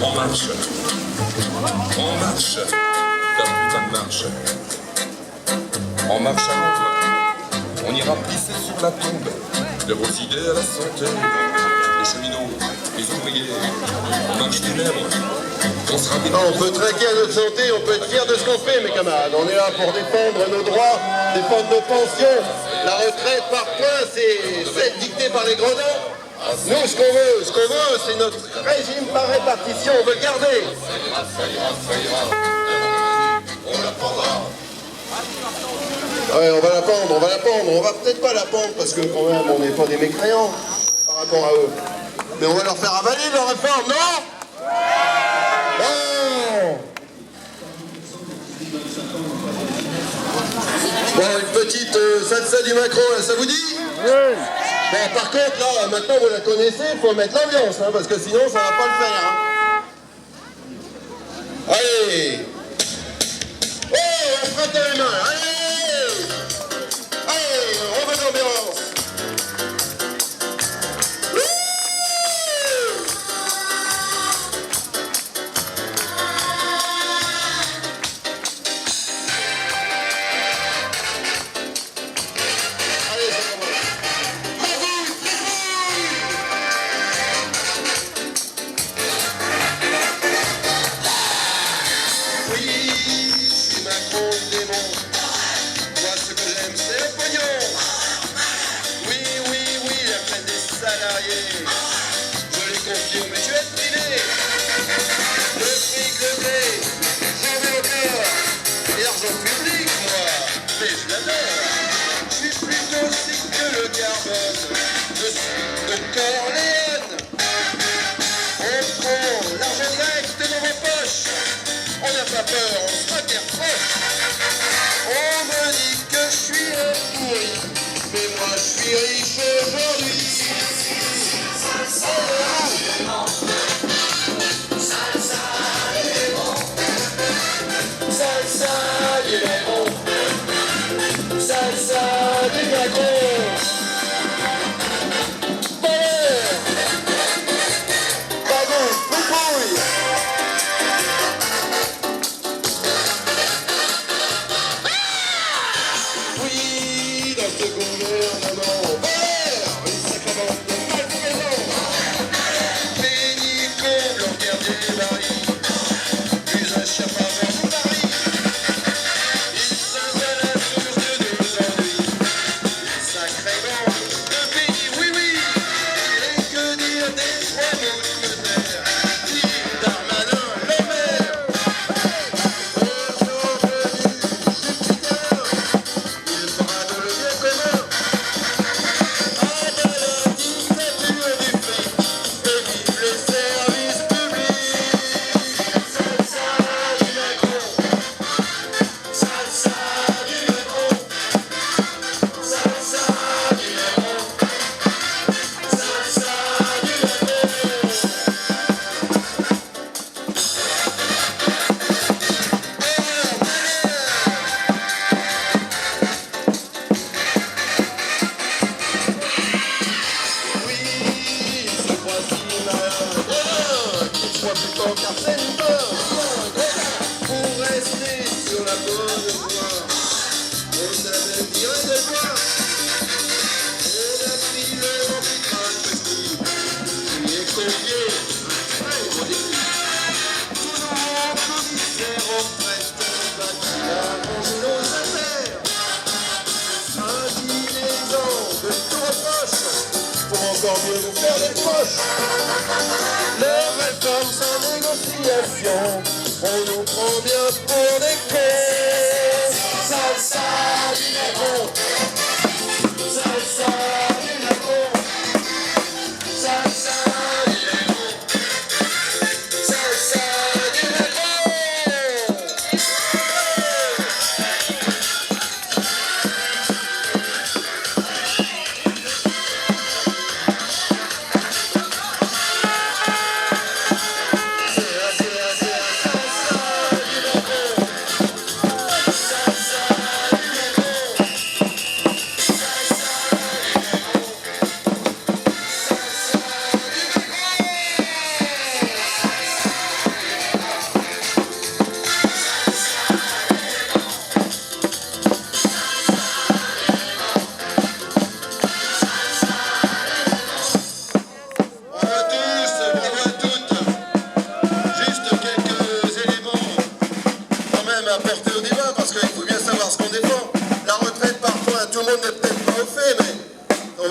On marche. On marche. Comme putain de marche. On marche à l'ombre. On ira pisser sur la tombe de vos idées à la santé. Les cheminots, les ouvriers, on marche ténèbres. On sera des... On peut trinquer à notre santé, on peut être fier de ce qu'on fait, mes camarades. On est là pour défendre nos droits, défendre nos pensions. La retraite par points, c'est celle dictée par les gredins. Nous, ce qu'on veut, c'est notre régime par répartition, on veut le garder. On la prendra. Ouais, on va la pendre. On va peut-être pas la pendre parce que quand même, on n'est pas des mécréants par rapport à eux. Mais on va leur faire avaler leur réforme, non? Non. Bon, une petite salsa du Macron, là, ça vous dit? Oui. Bon, par contre, là, maintenant vous la connaissez, il faut mettre l'ambiance, hein, parce que sinon ça va pas le faire. Hein. Allez. Oh, on frappe dans les mains, allez. Allez, on remet l'ambiance.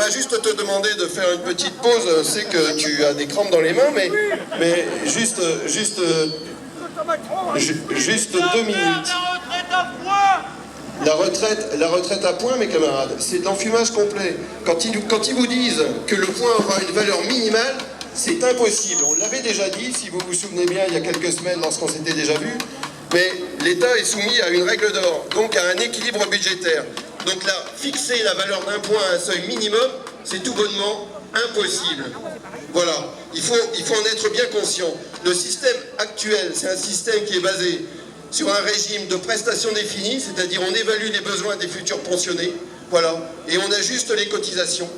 va juste te demander de faire une petite pause. Je sais que tu as des crampes dans les mains, mais juste 2 minutes. La retraite à point, mes camarades, c'est de l'enfumage complet. Quand ils vous disent que le point aura une valeur minimale, c'est impossible. On l'avait déjà dit, si vous vous souvenez bien, il y a quelques semaines, lorsqu'on s'était déjà vu. Mais l'État est soumis à une règle d'or, donc à un équilibre budgétaire. Donc là, fixer la valeur d'un point à un seuil minimum, c'est tout bonnement impossible. Voilà, il faut en être bien conscient. Le système actuel, c'est un système qui est basé sur un régime de prestations définies, c'est-à-dire on évalue les besoins des futurs pensionnés, voilà, et on ajuste les cotisations.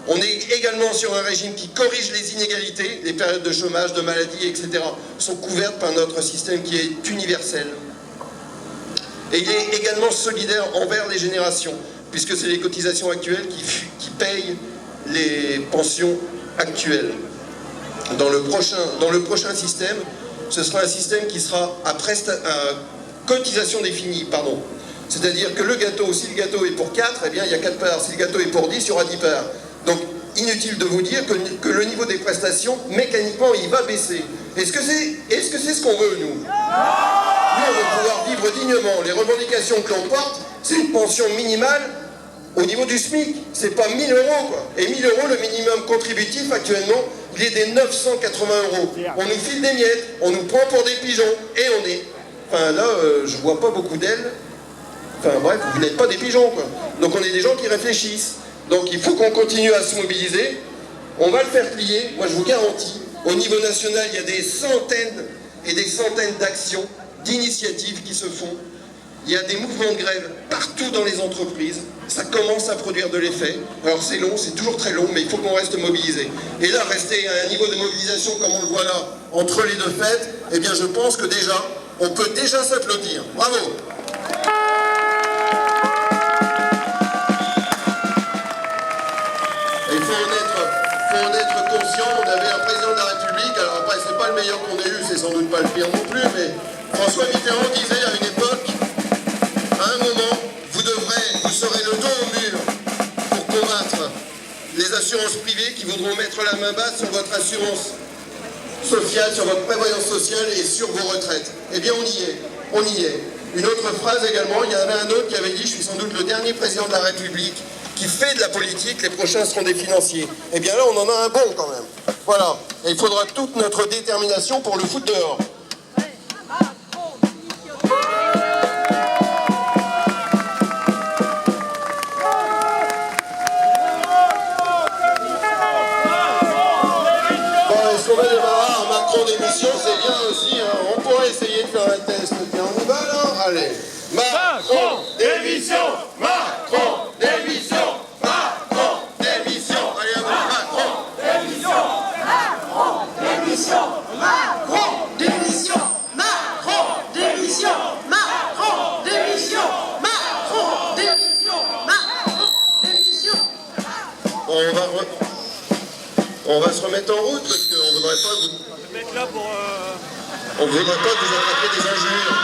On est également sur un régime qui corrige les inégalités, les périodes de chômage, de maladie, etc. sont couvertes par notre système qui est universel. Et il est également solidaire envers les générations, puisque c'est les cotisations actuelles qui payent les pensions actuelles. Dans le prochain système, ce sera un système qui sera à cotisation définie, pardon. C'est-à-dire que le gâteau, si le gâteau est pour 4, eh bien il y a 4 parts. Si le gâteau est pour 10, il y aura 10 parts. Donc, inutile de vous dire que le niveau des prestations, mécaniquement, il va baisser. Est-ce que c'est ce qu'on veut, nous? Nous, on veut pouvoir vivre dignement. Les revendications que l'on porte, c'est une pension minimale au niveau du SMIC. C'est pas 1000 euros, quoi. Et 1000 euros, le minimum contributif, actuellement, il est des 980 euros. On nous file des miettes, on nous prend pour des pigeons, et on est... Enfin, là, je vois pas beaucoup d'ailes. Enfin, bref, vous n'êtes pas des pigeons, quoi. Donc, on est des gens qui réfléchissent. Donc, il faut qu'on continue à se mobiliser. On va le faire plier, moi, je vous garantis. Au niveau national, il y a des centaines et des centaines d'actions, d'initiatives qui se font. Il y a des mouvements de grève partout dans les entreprises. Ça commence à produire de l'effet. Alors c'est long, c'est toujours très long, mais il faut qu'on reste mobilisé. Et là, rester à un niveau de mobilisation comme on le voit là, entre les deux fêtes, eh bien je pense que déjà, on peut déjà s'applaudir. Bravo! Il faut en être conscient. On avait un président de la République, alors après c'est pas le meilleur qu'on ait eu, c'est sans doute pas le pire non plus, mais François Mitterrand disait à une époque, à un moment, vous serez le dos au mur pour combattre les assurances privées qui voudront mettre la main basse sur votre assurance sociale, sur votre prévoyance sociale et sur vos retraites. Eh bien on y est. Une autre phrase également, il y en avait un autre qui avait dit, je suis sans doute le dernier président de la République qui fait de la politique, les prochains seront des financiers. Eh bien là, on en a un bon quand même. Voilà. Et il faudra toute notre détermination pour le foutre dehors. Bon, est-ce qu'on va démarrer un Macron d'émission? C'est bien aussi, hein. On pourrait essayer de faire un test. Tiens, on y va là? Allez. Macron d'émission, Macron d'émission, Macron d'émission. Allez, à vous, Macron d'émission, Macron d'émission, Macron démission, Macron démission, Macron démission, Macron démission, Macron démission. On va se remettre en route parce qu'on voudrait pas vous... On voudrait pas que vous attrapiez des injures.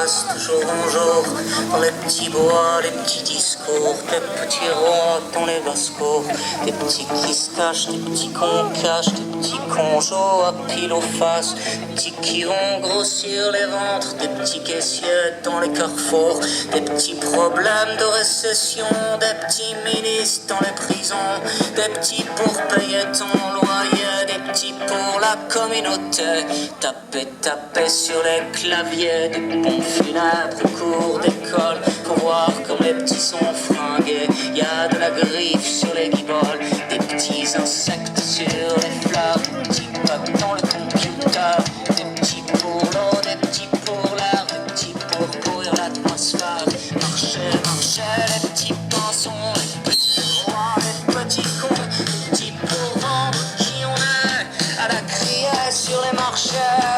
De jour en jour, dans les petits bois, les petits discours, des petits rois dans les basses-cours, des petits qui se cachent, des petits qu'on cache, des petits conjots à pile aux faces, des petits qui vont grossir les ventres, des petits caissiers dans les carrefours, des petits problèmes de récession, des petits ministres dans les prisons, des petits pour payer ton loyer, des petits pour la communauté, taper sur les claviers, des bons funèbres au cours d'école pour voir comme les petits sont fringués. Y a de la griffe sur les guiboles, des petits insectes sur les fleurs, des petits bugs dans le computer, des petits pour l'eau, des petits pour l'air, des petits pour courir l'atmosphère. Marcher, les petits pinsons, les petits rois, les petits cons, des petits pour vendre qui on est à la criée sur les marchés.